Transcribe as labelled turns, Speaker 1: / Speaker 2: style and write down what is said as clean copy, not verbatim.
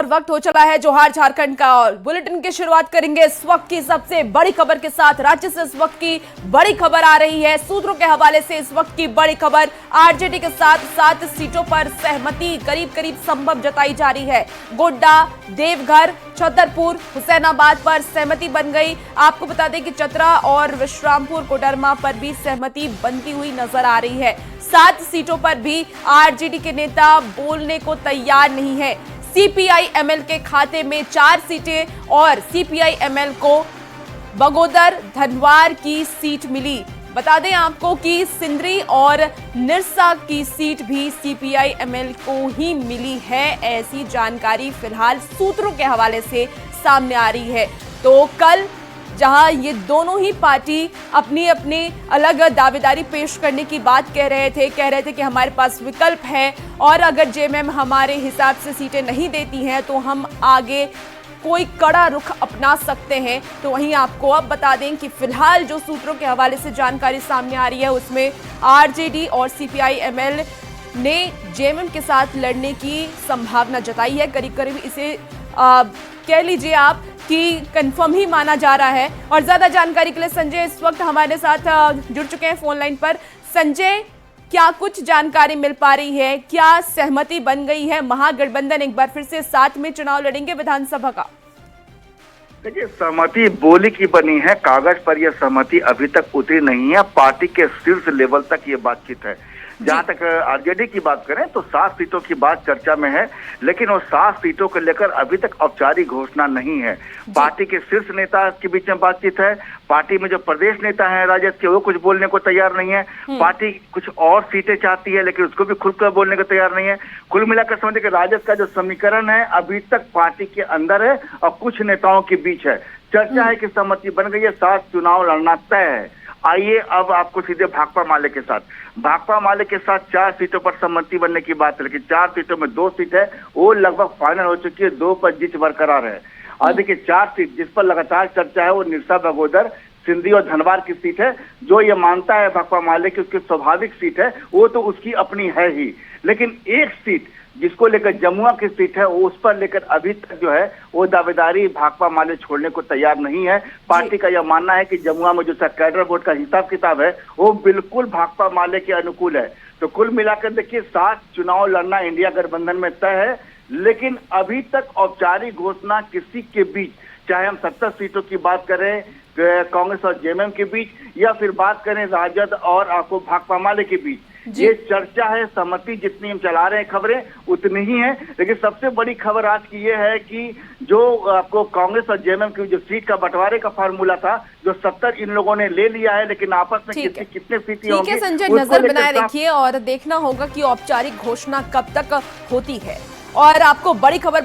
Speaker 1: वक्त हो चला है जोहार झारखंड का और बुलेटिन की शुरुआत करेंगे इस वक्त की सबसे बड़ी खबर के साथ। राज्य से इस वक्त की बड़ी खबर आ रही है। सूत्रों के हवाले से इस वक्त की बड़ी खबर, आरजेडी के साथ 7 सीटों पर सहमति करीब करीब संभव जताई जा रही है। गोड्डा, देवघर, छतरपुर, हुसैनाबाद पर सहमति बन गई। आपको बता दें कि चतरा और विश्रामपुर, कोडरमा पर भी सहमति बनती हुई नजर आ रही है। 7 सीटों पर भी आरजेडी के नेता बोलने को तैयार नहीं है। सीपीआई-एमएल के खाते में 4 सीटें और सीपीआई-एमएल को बगोदर, धनवार की सीट मिली। बता दें आपको कि सिंदरी और निरसा की सीट भी सीपीआई-एमएल को ही मिली है। ऐसी जानकारी फिलहाल सूत्रों के हवाले से सामने आ रही है। तो कल जहां ये दोनों ही पार्टी अपनी अपनी अलग दावेदारी पेश करने की बात कह रहे थे कि हमारे पास विकल्प है और अगर जेएमएम हमारे हिसाब से सीटें नहीं देती हैं तो हम आगे कोई कड़ा रुख अपना सकते हैं। तो वहीं आपको अब बता दें कि फिलहाल जो सूत्रों के हवाले से जानकारी सामने आ रही है उसमें आरजेडी और सीपीआई-एमएल ने जेएमएम के साथ लड़ने की संभावना जताई है। करीब करीब इसे कह लीजिए आप कि कंफर्म ही माना जा रहा है। और ज्यादा जानकारी के लिए संजय इस वक्त हमारे साथ जुड़ चुके हैं फोन लाइन पर। संजय, क्या कुछ जानकारी मिल पा रही है? क्या सहमति बन गई है? महागठबंधन एक बार फिर से साथ में चुनाव लड़ेंगे विधानसभा का?
Speaker 2: देखिए, सहमति बोली की बनी है, कागज पर यह सहमति अभी तक उतरी नहीं है। पार्टी के शीर्ष लेवल तक ये बातचीत है। जहां तक आरजेडी की बात करें तो 7 सीटों की बात चर्चा में है, लेकिन वो 7 सीटों को लेकर अभी तक औपचारिक घोषणा नहीं है। पार्टी के शीर्ष नेता के बीच में बातचीत है। पार्टी में जो प्रदेश नेता हैं राजद के, वो कुछ बोलने को तैयार नहीं है। पार्टी कुछ और सीटें चाहती है, लेकिन उसको भी खुलकर बोलने को तैयार नहीं है। कुल मिलाकर समझिए कि राजद का जो समीकरण है अभी तक पार्टी के अंदर है और कुछ नेताओं के बीच है। चर्चा है कि सहमति बन गई है, 7 चुनाव लड़ना तय है। आइए अब आपको सीधे भाकपा माले के साथ 4 सीटों पर सहमति बनने की बात है, लेकिन 4 सीटों में 2 सीट है वो लगभग फाइनल हो चुकी है, 2 पर जिच बरकरार है। और देखिए 4 सीट जिस पर लगातार चर्चा है वो निरसा, बगोदर, सिंधी और धनवार की सीट है। जो ये मानता है भाकपा माले की उसकी स्वाभाविक सीट है, वो तो उसकी अपनी है ही। लेकिन एक सीट जिसको लेकर जमुआ की सीट है वो, उस पर लेकर अभी तक जो है वो दावेदारी भाकपा माले छोड़ने को तैयार नहीं है। पार्टी का यह मानना है कि जमुआ में जो कैडर वोट का हिसाब किताब है वो बिल्कुल भाकपा माले के अनुकूल है। तो कुल मिलाकर देखिए 7 चुनाव लड़ना इंडिया गठबंधन में तय है, लेकिन अभी तक औपचारिक घोषणा किसी के बीच, चाहे हम 70 सीटों की बात करें कांग्रेस और जेएमएम के बीच, या फिर बात करें राजद और आपको भाकपा माले के बीच, ये चर्चा है। सहमति जितनी हम चला रहे हैं खबरें उतनी ही है। लेकिन सबसे बड़ी खबर आज की ये है कि जो आपको कांग्रेस और जेएमएम की जो सीट का बंटवारे का फार्मूला था, जो 70 इन लोगों ने ले लिया है, लेकिन आपस में कितने सीटें होंगी,
Speaker 1: ठीक है संजय, नजर बनाए रखिए और देखना होगा कि औपचारिक घोषणा कब तक होती है। और आपको बड़ी खबर